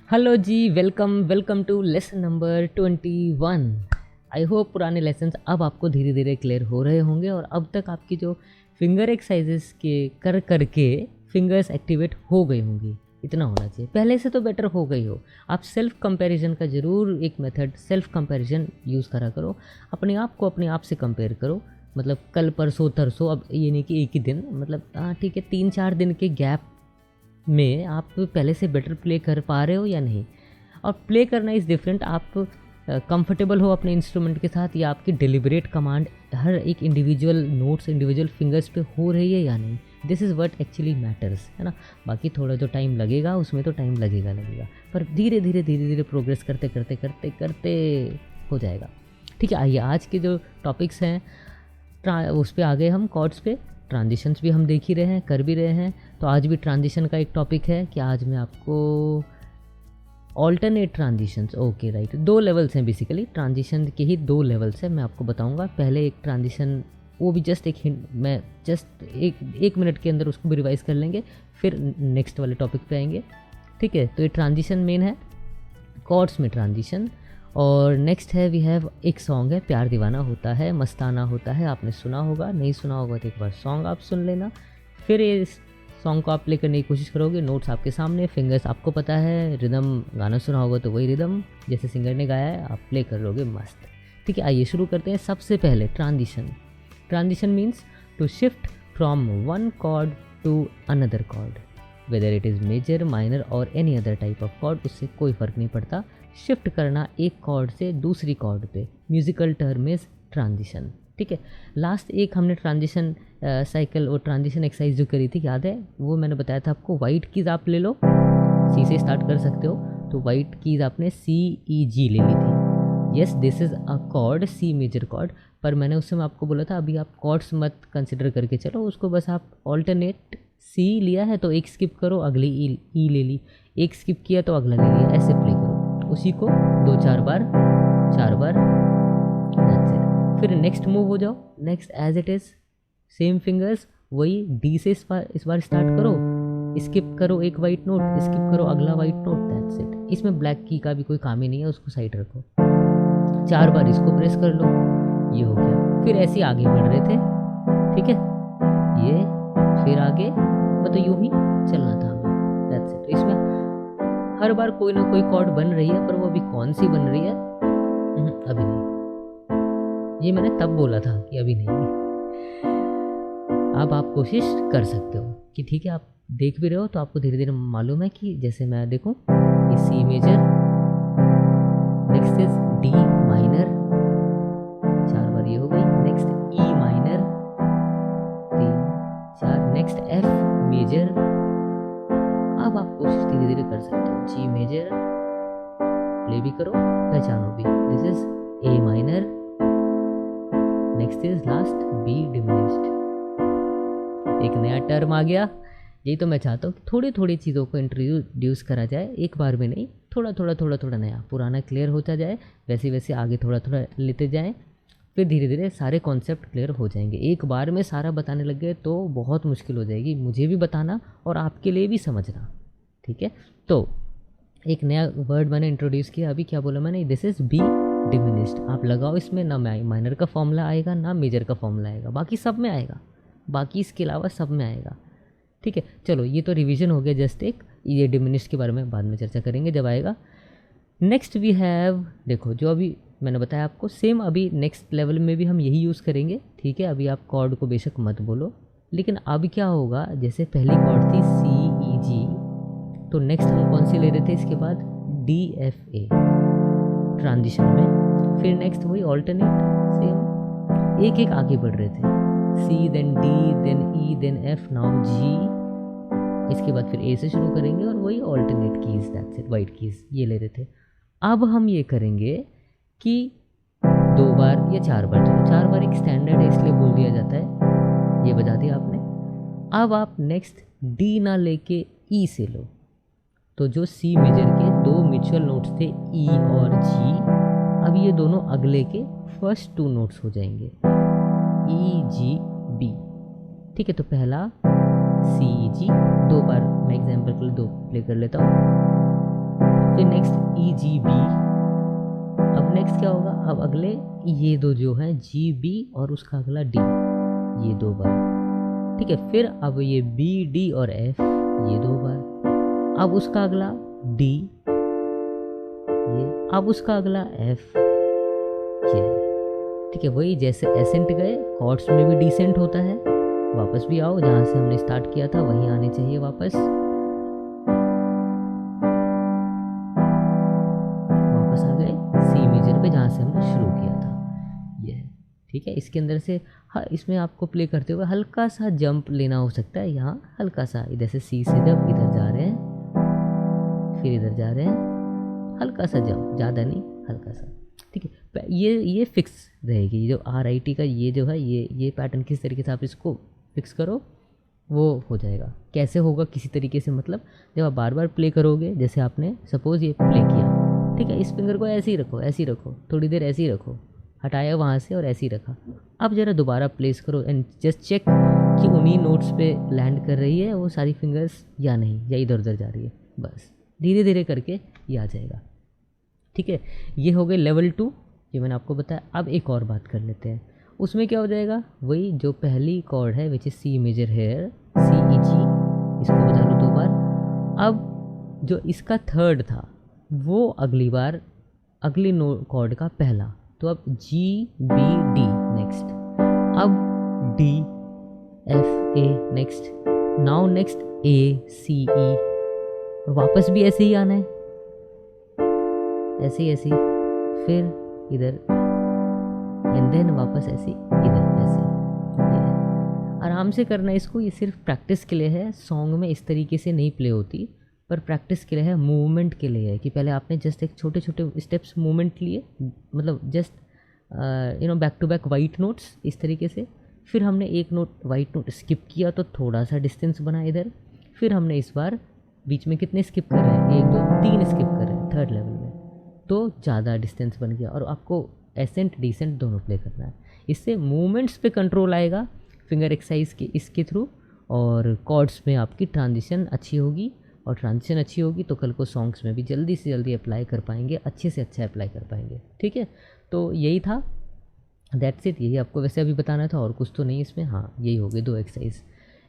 Hello ji, welcome welcome to lesson number 21। I hope पुराने lessons अब आपको धीरे धीरे क्लियर हो रहे होंगे और अब तक आपकी जो फिंगर एक्सरसाइजेस के कर करके फिंगर्स एक्टिवेट हो गई होंगी। इतना होना चाहिए, पहले से तो बेटर हो गई हो। आप सेल्फ कंपैरिजन का ज़रूर एक मेथड सेल्फ कंपैरिजन यूज़ करा करो। अपने आप को अपने आप से कंपेयर करो। मतलब कल परसों तरसों, अब ये नहीं कि एक ही दिन, मतलब हाँ ठीक है, 3-4 दिन के गैप में आप पहले से बेटर प्ले कर पा रहे हो या नहीं। और प्ले करना इज़ डिफरेंट। आप कंफर्टेबल हो अपने इंस्ट्रूमेंट के साथ या आपकी डिलिबरेट कमांड हर एक इंडिविजुअल नोट्स इंडिविजुअल फिंगर्स पे हो रही है या नहीं। This is what actually matters, है ना। बाकी थोड़ा जो टाइम लगेगा उसमें तो टाइम लगेगा, पर धीरे धीरे प्रोग्रेस करते करते करते करते हो जाएगा। ठीक है, आइए आज के जो टॉपिक्स हैं उस पे आ गए हम कॉर्ड्स पे। ट्रांजिशंस भी हम देख ही रहे हैं, कर भी रहे हैं। तो आज भी ट्रांजिशन का एक टॉपिक है कि आज मैं आपको alternate transitions, okay right, 2 levels हैं बेसिकली। ट्रांजिशन के ही 2 लेवल्स हैं, मैं आपको बताऊंगा। पहले एक ट्रांजिशन, वो भी जस्ट एक हिंट, मैं जस्ट एक मिनट के अंदर उसको भी रिवाइज कर लेंगे, फिर नेक्स्ट वाले टॉपिक पे आएंगे। ठीक है, तो ये ट्रांजिशन मेन है, कॉर्ड्स में ट्रांजिशन। और नेक्स्ट है वी हैव एक सॉन्ग है, प्यार दीवाना होता है मस्ताना होता है। आपने सुना होगा, नहीं सुना होगा तो एक बार सॉन्ग आप सुन लेना, फिर ये सॉन्ग को आप प्ले करने की कोशिश करोगे। नोट्स आपके सामने, फिंगर्स आपको पता है, रिदम गाना सुना होगा तो वही रिदम जैसे सिंगर ने गाया है आप प्ले कर लोगे, मस्त। ठीक है, आइए शुरू करते हैं। सबसे पहले transition. Transition means to shift from one chord to another chord, whether it is major minor और any other type of chord, उससे कोई फ़र्क नहीं पड़ता। शिफ्ट करना एक कॉर्ड से दूसरी कॉर्ड पे, म्यूजिकल टर्म इज ट्रांजिशन। ठीक है, लास्ट एक हमने ट्रांजिशन साइकिल और ट्रांजिशन एक्सरसाइज जो करी थी, याद है? वो मैंने बताया था आपको, वाइट कीज़ आप ले लो, सी से स्टार्ट कर सकते हो। तो वाइट कीज़ आपने सी ई जी ले ली थी। Yes, this is a chord, C major chord. पर मैंने उस समय आपको बोला था अभी आप कॉर्ड्स मत कंसिडर करके चलो उसको, बस आप ऑल्टरनेट सी लिया है तो एक स्किप करो, अगली ई ले ली, एक स्किप किया तो अगला ले लिया, ऐसे प्ले करो उसी को 2-4 बार, 4 बार, दैट्स इट। फिर नेक्स्ट मूव हो जाओ, next as it is same fingers, वही डी से इस बार स्टार्ट करो, स्किप करो एक वाइट नोट, स्किप करो अगला वाइट नोट, दैट्स इट। इसमें ब्लैक की का भी कोई काम ही नहीं है, उसको साइड रखो। 4 बार इसको प्रेस कर लो, ये हो गया। फिर ऐसे आगे बढ़ रहे थे, ठीक है, ये फिर आगे, मतलब यूं ही चलना था हमें, दैट्स इट। इसमें हर बार कोई ना कोई कॉर्ड बन रही है, पर वो अभी कौन सी बन रही है अभी नहीं, ये मैंने तब बोला था कि अभी नहीं। अब आप कोशिश कर सकते हो कि ठीक है, आप देख भी रहे हो तो आपको धीरे धीरे मालूम है कि जैसे मैं देखूं, ये C major, next is D minor, 4 बार ये हो गई, next E minor, 3-4, next F major. अब आप कोशिश धीरे धीरे कर सकते हो, जी मेजर, प्ले भी करो, पहचानो भी, this is A minor, next is last B diminished. एक नया टर्म आ गया। यही तो मैं चाहता हूँ कि थोड़ी थोड़ी चीज़ों को इंट्रोड्यूस करा जाए, एक बार में नहीं, थोड़ा थोड़ा नया, पुराना क्लियर होता जाए, वैसे वैसे आगे थोड़ा थोड़ा लेते जाएँ, फिर धीरे धीरे सारे कॉन्सेप्ट क्लियर हो जाएंगे। एक बार में सारा बताने लग गए तो बहुत मुश्किल हो जाएगी, मुझे भी बताना और आपके लिए भी समझना। ठीक है, तो एक नया वर्ड मैंने इंट्रोड्यूस किया, अभी क्या बोला मैंने, दिस इज़ बी डिमिनिश्ड। आप लगाओ, इसमें ना माइनर का फॉर्मूला आएगा ना मेजर का फॉर्मूला आएगा, बाकी सब में आएगा, बाकी इसके अलावा सब में आएगा। ठीक है, चलो ये तो रिवीजन हो गया जस्ट एक, ये डिमिनिश्ड के बारे में बाद में चर्चा करेंगे जब आएगा। नेक्स्ट वी हैव, देखो जो अभी मैंने बताया आपको, सेम अभी नेक्स्ट लेवल में भी हम यही यूज़ करेंगे। ठीक है, अभी आप कॉर्ड को बेशक मत बोलो, लेकिन अब क्या होगा, जैसे पहली कॉर्ड थी सी ई जी, तो नेक्स्ट हम कौन सी ले रहे थे इसके बाद, डी एफ ए ट्रांजिशन में। फिर नेक्स्ट वही ऑल्टरनेट, सेम एक एक आगे बढ़ रहे थे, C then D then E then F, now G, इसके बाद फिर ए से शुरू करेंगे और वही alternate keys, that's it, white keys ये ले रहे थे। अब हम ये करेंगे कि 2 बार या 4 बार, चलो 4 बार एक स्टैंडर्ड है इसलिए बोल दिया जाता है, ये बता दिया आपने। अब आप नेक्स्ट डी ना लेके ई से लो, तो जो सी मेजर के 2 म्यूचुअल नोट्स थे ई और जी, अब ये दोनों अगले के फर्स्ट 2 नोट्स हो जाएंगे, ई जी बी। ठीक है, तो पहला सी जी, 2 बार मैं एग्जाम्पल के लिए 2 प्ले कर लेता हूँ। फिर जी बी। अब नेक्स्ट क्या होगा, अब अगले ये दो जो है जी बी और उसका अगला डी, ये दो बार, ठीक है। फिर अब ये बी डी और एफ, ये दो बार। अब उसका अगला डी, ये, अब उसका अगला एफ, ये, ठीक है। वही जैसे एसेंट गए, कॉर्ड्स में भी डिसेंट होता है। वापस भी आओ, जहाँ से हमने स्टार्ट किया था वहीं आने चाहिए वापस आ गए सी मेजर पे, जहाँ से हमने शुरू किया था, ये, ठीक है। इसके अंदर से इसमें आपको प्ले करते हुए हल्का सा जंप लेना हो सकता है, यहाँ हल्का सा इधर से सी से जब इधर जा रहे हैं, फिर इधर जा रहे हैं, हल्का सा जंप, ज़्यादा नहीं, हल्का सा, ठीक है। ये फिक्स रहेगी, जो RIT का ये जो है, ये पैटर्न किस तरीके से आप इसको फिक्स करो वो हो जाएगा। कैसे होगा किसी तरीके से, मतलब जब आप बार बार प्ले करोगे, जैसे आपने सपोज़ ये प्ले किया, ठीक है, इस फिंगर को ऐसे ही रखो, ऐसे ही रखो, थोड़ी देर ऐसे ही रखो, हटाया वहाँ से और ऐसे ही रखा। अब ज़रा दोबारा प्लेस करो एंड जस्ट चेक कि उन्हीं नोट्स पे लैंड कर रही है वो सारी फिंगर्स या नहीं, या इधर उधर जा रही है। बस धीरे धीरे करके ये आ जाएगा, ठीक है। ये हो गए लेवल 2, ये मैंने आपको बताया। अब एक और बात कर लेते हैं, उसमें क्या हो जाएगा, वही जो पहली कॉर्ड है which is C major here, C E G, इसको बजा लो 2 बार। अब जो इसका थर्ड था वो अगली बार अगली नो कॉर्ड का पहला, तो अब जी बी डी नेक्स्ट, अब D F A next, now next A C E, वापस भी ऐसे ही आना है, ऐसे ही, फिर इधर एंड देन वापस ऐसे इधर, ऐसे। आराम से करना इसको, ये सिर्फ प्रैक्टिस के लिए है, सॉन्ग में इस तरीके से नहीं प्ले होती, पर प्रैक्टिस के लिए है, मूवमेंट के लिए है, कि पहले आपने जस्ट एक छोटे छोटे स्टेप्स मूवमेंट लिए, मतलब just back to back white notes इस तरीके से। फिर हमने एक नोट वाइट नोट स्किप किया तो थोड़ा सा डिस्टेंस बना इधर, फिर हमने इस बार बीच में कितने स्किप कर रहे हैं, 1 2 3 स्किप कर रहे हैं थर्ड लेवल में, तो ज़्यादा डिस्टेंस बन गया। और आपको एसेंट डिसेंट दोनों प्ले करना है, इससे मूवमेंट्स पे कंट्रोल आएगा फिंगर एक्सरसाइज के इसके थ्रू, और कॉर्ड्स में आपकी ट्रांजिशन अच्छी होगी, और ट्रांजिशन अच्छी होगी तो कल को सॉन्ग्स में भी जल्दी से जल्दी अप्लाई कर पाएंगे, अच्छे से अच्छा अप्लाई कर पाएंगे, ठीक है। तो यही था, दैट्स इट, यही आपको वैसे अभी बताना था, और कुछ तो नहीं इसमें। हाँ, यही हो गए 2 एक्सरसाइज।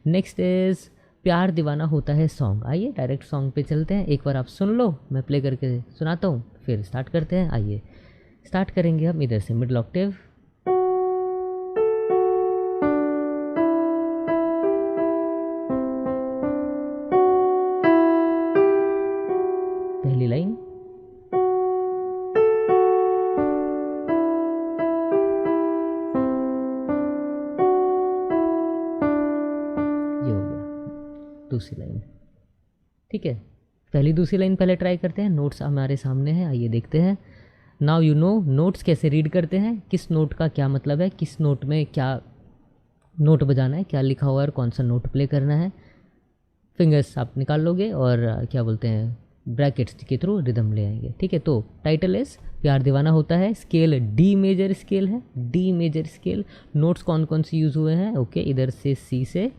नेक्स्ट इज़ प्यार दीवाना होता है सॉन्ग। आइए डायरेक्ट सॉन्ग पे चलते हैं, एक बार आप सुन लो, मैं प्ले करके सुनाता हूँ, फिर स्टार्ट करते हैं। आइए स्टार्ट करेंगे हम इधर से, मिडिल ऑक्टेव, पहली लाइन, ये हो गया दूसरी लाइन, ठीक है। पहली दूसरी लाइन पहले ट्राई करते हैं, नोट्स हमारे सामने हैं, आइए देखते हैं। नाउ यू नो नोट्स कैसे रीड करते हैं, किस नोट का क्या मतलब है, किस नोट में क्या नोट बजाना है, क्या लिखा हुआ है और कौन सा नोट प्ले करना है, फिंगर्स आप निकाल लोगे और क्या बोलते हैं ब्रैकेट्स के थ्रू रिदम ले आएंगे, ठीक है। तो टाइटल इज प्यार दीवाना होता है, स्केल डी मेजर स्केल है, डी मेजर स्केल। नोट्स कौन कौन से यूज़ हुए हैं, ओके, इधर से सी से,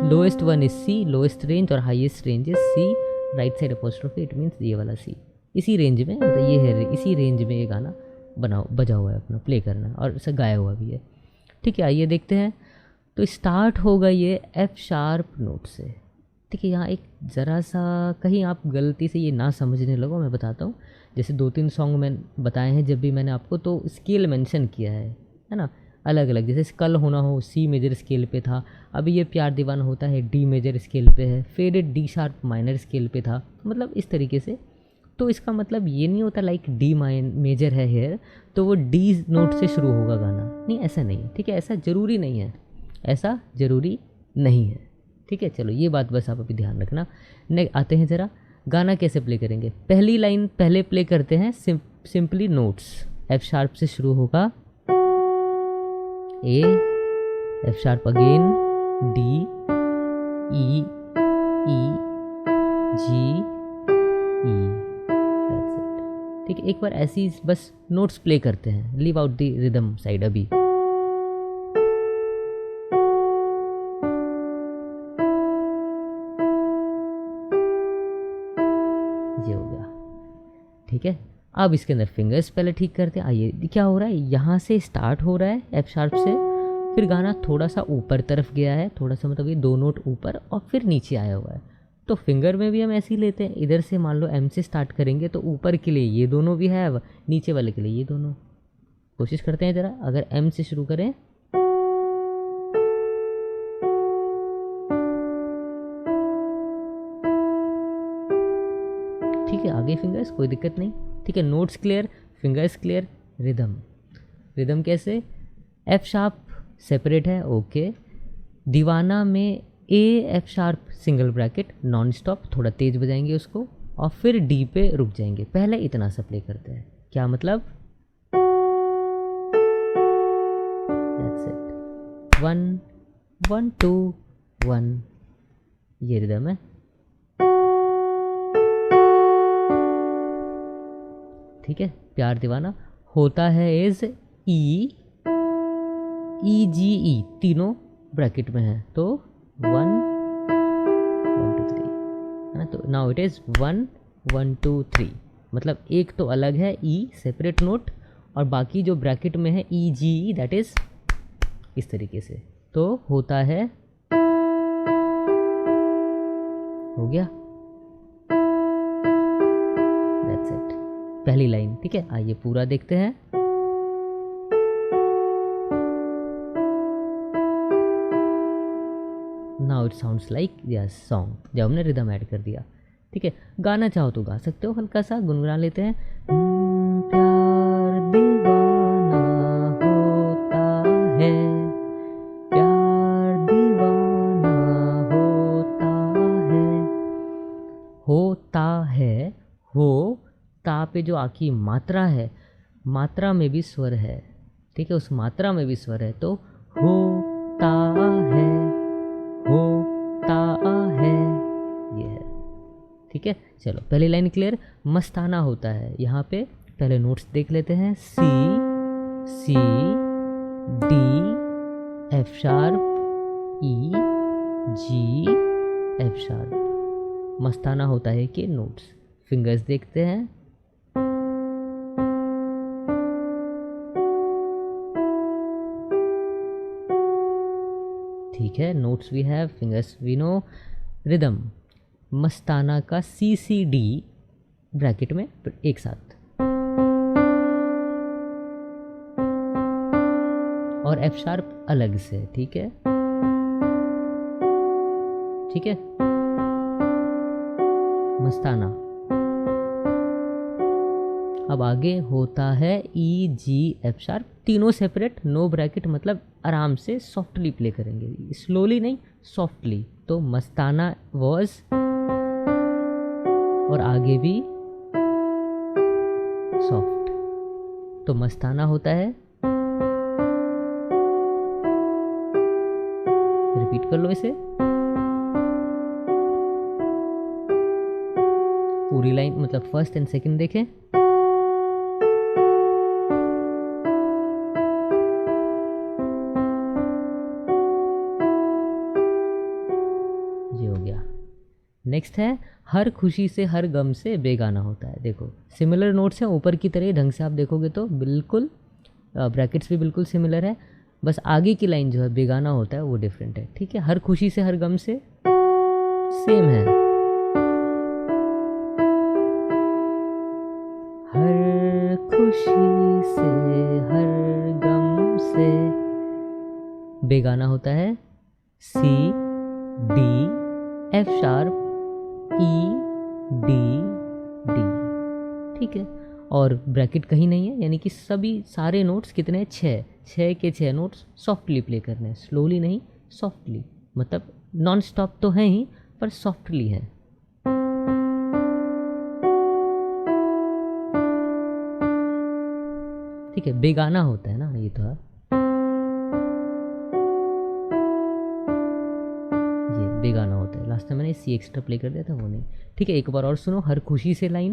lowest one is C, lowest range, और highest range is C, right side apostrophe, it means ये वाला सी, इसी रेंज में, मतलब ये है इसी रेंज में ये गाना बजा हुआ है, अपना प्ले करना, और इसे गाया हुआ भी है, ठीक है। आइए देखते हैं। तो स्टार्ट होगा ये एफ शार्प नोट से, ठीक है। यहाँ एक ज़रा सा कहीं आप गलती से ये ना समझने लगो, मैं बताता हूँ। जैसे 2-3 सॉन्ग मैंने बताए हैं जब भी मैंने आपको, तो स्केल मेंशन किया है ना, अलग अलग, जैसे कल होना हो सी मेजर स्केल पे था, अभी ये प्यार दीवाना होता है डी मेजर स्केल पे है, फिर डी शार्प माइनर स्केल पे था, मतलब इस तरीके से। तो इसका मतलब ये नहीं होता लाइक डी मेजर है हेयर तो वो डी नोट से शुरू होगा गाना, नहीं, ऐसा नहीं है, ठीक है। ऐसा ज़रूरी नहीं है, ऐसा ज़रूरी नहीं है, ठीक है। चलो ये बात बस आप अभी ध्यान रखना। आते हैं ज़रा गाना कैसे प्ले करेंगे। पहली लाइन पहले प्ले करते हैं, सिंपली नोट्स, एफ शार्प से शुरू होगा, ए, एफ शार्प अगेन, डी, ई, जी, ई, ठीक है। एक बार ऐसी बस नोट्स प्ले करते हैं, leave out the rhythm side अभी। ये हो गया, ठीक है। अब इसके अंदर फिंगर्स पहले ठीक करते हैं। आइए, क्या हो रहा है, यहाँ से स्टार्ट हो रहा है एफ शार्प से, फिर गाना थोड़ा सा ऊपर तरफ गया है, थोड़ा सा मतलब ये 2 नोट ऊपर और फिर नीचे आया हुआ है। तो फिंगर में भी हम ऐसे ही लेते हैं, इधर से मान लो एम से स्टार्ट करेंगे तो ऊपर के लिए ये दोनों भी है, नीचे वाले के लिए ये दोनों। कोशिश करते हैं ज़रा, अगर एम से शुरू करें, ठीक है, आगे फिंगर्स कोई दिक्कत नहीं, ठीक है, notes clear, fingers clear, rhythm. Rhythm कैसे, एफ शार्प सेपरेट है, ओके। दीवाना में A F sharp single bracket non stop, थोड़ा तेज बजाएंगे उसको, और फिर डी पे रुक जाएंगे। पहले इतना सा प्ले करते हैं, क्या मतलब, दैट्स इट, 1 1 2 1, ये रिदम है। ठीक है, प्यार दीवाना होता है इज ई जी ई, तीनों ब्रैकेट में है, तो 1 1 2 3 है ना। तो नाउ इट इज़ 1 1 2 3, मतलब एक तो अलग है ई सेपरेट नोट, और बाकी जो ब्रैकेट में है ई जी ई, दैट इज इस तरीके से। तो होता है, हो गया, दैट्स इट, पहली लाइन। ठीक है, आइए पूरा देखते हैं। Now it sounds like yes song, जब हमने रिदम ऐड कर दिया। ठीक है, गाना चाहो तो गा सकते हो, हल्का सा गुनगुना लेते हैं। प्यार दीवाना होता है, प्यार दीवाना होता है, हो ता पे जो आखिरी मात्रा है, मात्रा में भी स्वर है, ठीक है, उस मात्रा में भी स्वर है, तो होता है, होता है, ये है। ठीक है, चलो पहली लाइन क्लियर। मस्ताना होता है, यहाँ पे पहले नोट्स देख लेते हैं, C C D F sharp E G F sharp. मस्ताना होता है कि नोट्स, फिंगर्स देखते हैं, ठीक है, notes we have, fingers we know. Rhythm मस्ताना का सी सी डी ब्रैकेट में एक साथ, और एफ शार्प अलग से, ठीक है, ठीक है, मस्ताना। अब आगे होता है ई जी एफ शार्प, तीनों सेपरेट, नो ब्रैकेट, मतलब आराम से सॉफ्टली प्ले करेंगे, स्लोली नहीं, सॉफ्टली। तो मस्ताना वॉज, और आगे भी सॉफ्ट, तो मस्ताना होता है, रिपीट कर लो इसे, पूरी लाइन, मतलब फर्स्ट एंड सेकंड देखें, ये हो गया। नेक्स्ट है, हर खुशी से हर गम से बेगाना होता है। देखो सिमिलर नोट्स हैं ऊपर की तरह, ढंग से आप देखोगे तो बिल्कुल, ब्रैकेट्स भी बिल्कुल सिमिलर है, बस आगे की लाइन जो है बेगाना होता है वो डिफरेंट है। ठीक है, हर खुशी से हर गम से सेम है, हर खुशी से हर गम से बेगाना होता है, C D F sharp E D D, ठीक है, और ब्रैकेट कहीं नहीं है, यानी कि सभी सारे नोट्स कितने हैं, 6 के 6 नोट्स सॉफ्टली प्ले करने हैं, स्लोली नहीं, सॉफ्टली, मतलब नॉन स्टॉप तो है ही पर सॉफ्टली है। ठीक है, बेगाना होता है ना, ये तो है, ये बेगाना होता है। लास्ट में मैंने सी एक्स्ट्रा प्ले कर दिया था, वो नहीं। ठीक है, एक बार और सुनो, हर खुशी से लाइन,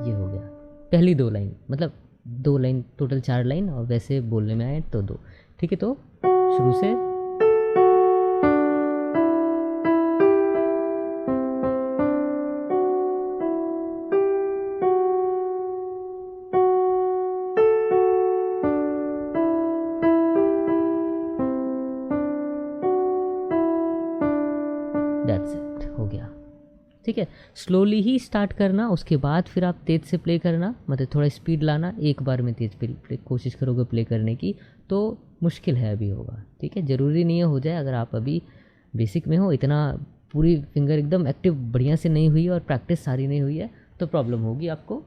ये हो गया पहली 2 लाइन, मतलब 2 लाइन टोटल 4 लाइन, और वैसे बोलने में आए तो 2। ठीक है, तो शुरू से। दैट्स इट, हो गया। ठीक है, स्लोली ही स्टार्ट करना, उसके बाद फिर आप तेज़ से प्ले करना, मतलब थोड़ा स्पीड लाना। एक बार में तेज़ प्ले कोशिश करोगे प्ले करने की तो मुश्किल है, अभी होगा। ठीक है, ज़रूरी नहीं है हो जाए, अगर आप अभी बेसिक में हो, इतना पूरी फिंगर एकदम एक्टिव बढ़िया से नहीं हुई और प्रैक्टिस सारी नहीं हुई है तो प्रॉब्लम होगी आपको।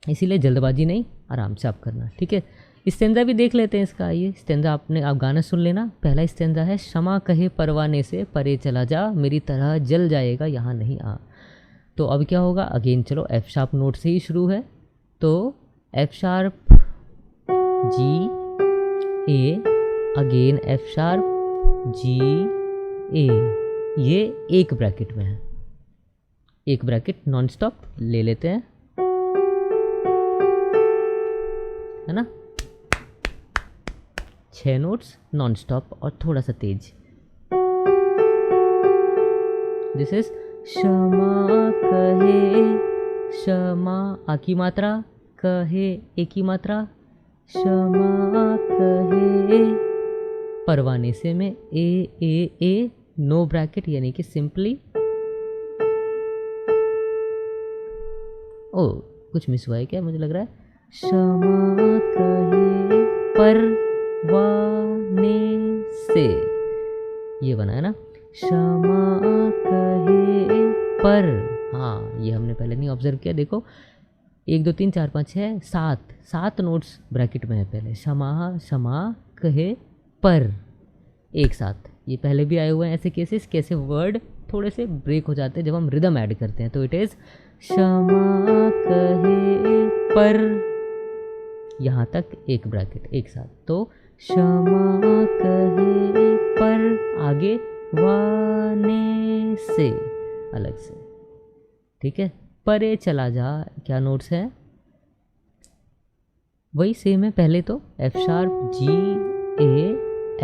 इसीलिए जल्दबाजी नहीं, आराम से आप करना। ठीक है, स्टेंजा भी देख लेते हैं इसका। ये स्टेंजा आप गाना सुन लेना। पहला स्टेंजा है, क्षमा कहे परवाने से परे चला जा, मेरी तरह जल जाएगा यहाँ नहीं आ। तो अब क्या होगा, अगेन चलो एफ शार्प नोट से ही शुरू है, तो एफ शार्प जी ए, अगेन एफ शार्प जी ए, ये एक ब्रैकेट में है, एक ब्रैकेट नॉन स्टॉप ले लेते हैं, है ना। 6 नोट्स नॉन स्टॉप और थोड़ा सा तेज। दिस इज क्षमा कहे, क्षमा आ की मात्रा, कहे ए की मात्रा, क्षमा कहे परवाने से में ए नो ब्रैकेट, यानी कि सिंपली। ओ कुछ मिस हुआ है क्या, मुझे लग रहा है। क्षमा कहे परवाने से, ये बना है ना, क्षमा कहे पर। हाँ, ये हमने पहले नहीं ऑब्जर्व किया। देखो 1 2 3 4 5 6 7 नोट्स ब्रैकेट में है पहले, क्षमा कहे पर, एक साथ। ये पहले भी आए हुए हैं ऐसे केसेस, कैसे वर्ड थोड़े से ब्रेक हो जाते हैं जब हम रिदम ऐड करते हैं। तो इट इज़ क्षमा कहे पर, यहाँ तक एक ब्रैकेट एक साथ, तो क्षमा कहे पर, आगे वाने से अलग से। ठीक है, परे चला जा, क्या नोट्स है, वही सेम है पहले तो, एफ शार्प जी ए,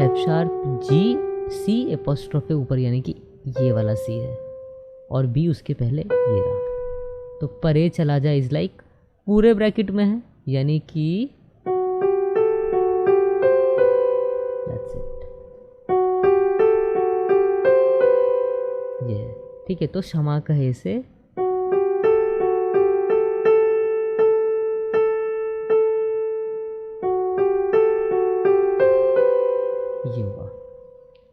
एफ शार्प जी सी, एपोस्ट्रोफे ऊपर, यानी कि ये वाला सी है, और बी उसके पहले ये रहा। तो परे चला जा इज लाइक पूरे ब्रैकेट में है, यानी कि दैट्स इट, ये। ठीक है, तो क्षमा कहे से ये हुआ।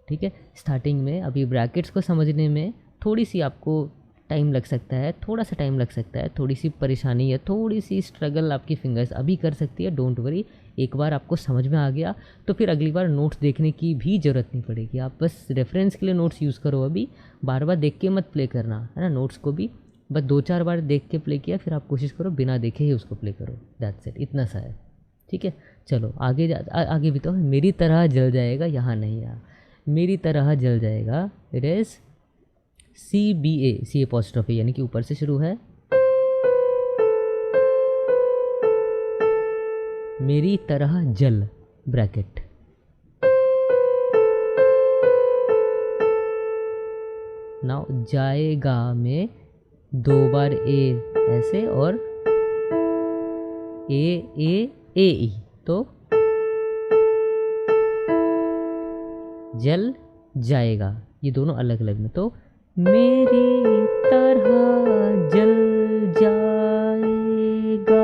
ठीक है, स्टार्टिंग में अभी ब्रैकेट्स को समझने में थोड़ी सी आपको टाइम लग सकता है, थोड़ा सा टाइम लग सकता है, थोड़ी सी परेशानी है, थोड़ी सी स्ट्रगल आपकी फिंगर्स अभी कर सकती है। डोंट वरी, एक बार आपको समझ में आ गया तो फिर अगली बार नोट्स देखने की भी ज़रूरत नहीं पड़ेगी। आप बस रेफरेंस के लिए नोट्स यूज़ करो, अभी बार बार देख के मत प्ले करना, है ना। नोट्स को भी बस 2 4 बार देख के प्ले किया, फिर आप कोशिश करो बिना देखे ही उसको प्ले करो। दैट्स इट, इतना सा है। ठीक है, चलो आगे भी तो, मेरी तरह जल जाएगा यहाँ नहीं आ, मेरी तरह जल जाएगा, it is CBA, C apostrophe, यानी कि ऊपर से शुरू है, मेरी तरह जल ब्रैकेट, नाउ जाएगा में 2 बार ए ऐसे और ए ई, तो जल जाएगा, ये दोनों अलग अलग में, तो मेरी तरह जल जाएगा,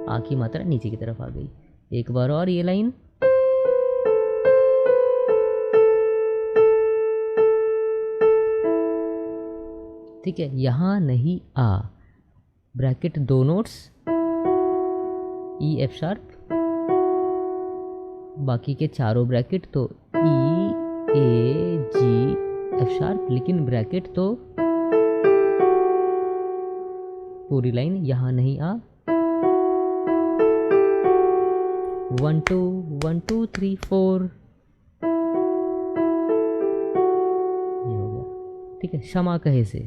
आ की मात्रा नीचे की तरफ आ गई। एक बार और ये लाइन, ठीक है, यहाँ नहीं आ, bracket 2 notes E F sharp, बाकी के चारों ब्रैकेट तो E A G F sharp, लेकिन ब्रैकेट तो पूरी लाइन यहाँ नहीं आ। 1 2 1 2 3 4, ये हो गया। ठीक है, क्षमा कहे से,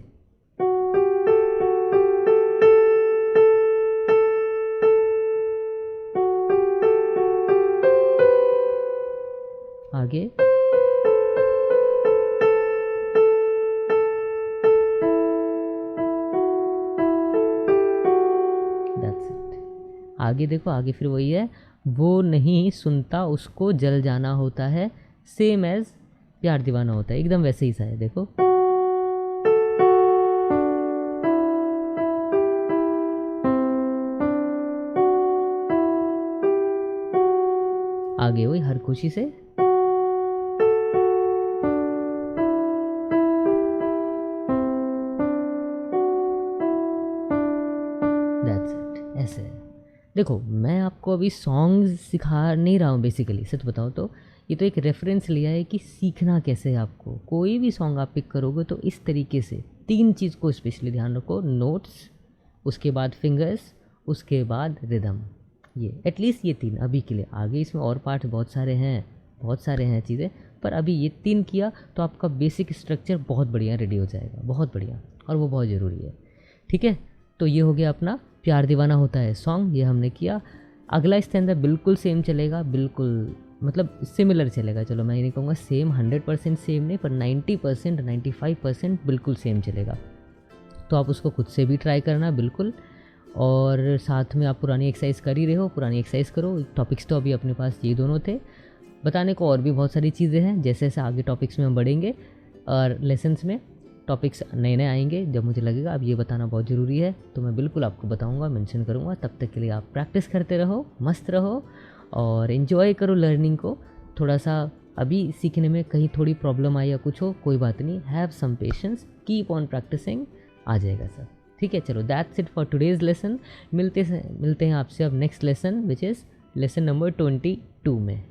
आगे दैट्स इट। आगे देखो, आगे फिर वही है, वो नहीं सुनता उसको जल जाना होता है, सेम एज प्यार दीवाना होता है, एकदम वैसे ही सा है। देखो आगे वही हर खुशी से, दैट्स इट, ऐसे है। देखो मैं आपको अभी सॉन्ग सिखा नहीं रहा हूँ बेसिकली, सच बताऊँ तो ये तो एक रेफरेंस लिया है कि सीखना कैसे है आपको। कोई भी सॉन्ग आप पिक करोगे तो इस तरीके से 3 चीज़ को स्पेशली ध्यान रखो, नोट्स, उसके बाद फिंगर्स, उसके बाद रिदम। ये एटलीस्ट ये 3 अभी के लिए, आगे इसमें और पार्ट बहुत सारे हैं चीज़ें, पर अभी ये 3 किया तो आपका बेसिक स्ट्रक्चर बहुत बढ़िया रेडी हो जाएगा, बहुत बढ़िया, और वो बहुत ज़रूरी है। ठीक है, तो ये हो गया अपना प्यार दीवाना होता है सॉन्ग, ये हमने किया। अगला स्टैंजा बिल्कुल सेम चलेगा, बिल्कुल मतलब सिमिलर चलेगा। चलो मैं ये नहीं कहूँगा सेम, 100% सेम नहीं, पर 90% 95% बिल्कुल सेम चलेगा। तो आप उसको खुद से भी ट्राई करना बिल्कुल, और साथ में आप पुरानी एक्सरसाइज कर ही रहे हो, पुरानी एक्सरसाइज करो। टॉपिक्स तो अभी अपने पास ये दोनों थे, बताने को और भी बहुत सारी चीज़ें हैं। जैसे जैसे आगे टॉपिक्स में हम बढ़ेंगे और लेसन्स में टॉपिक्स नए नए आएंगे, जब मुझे लगेगा अब ये बताना बहुत ज़रूरी है तो मैं बिल्कुल आपको बताऊंगा, मेंशन करूंगा। तब तक के लिए आप प्रैक्टिस करते रहो, मस्त रहो और एंजॉय करो लर्निंग को। थोड़ा सा अभी सीखने में कहीं थोड़ी प्रॉब्लम आई या कुछ हो, कोई बात नहीं, have some patience, keep on practising, आ जाएगा सब। ठीक है, चलो that's it for today's lesson. मिलते हैं आपसे अब next lesson, which is lesson number 22 में।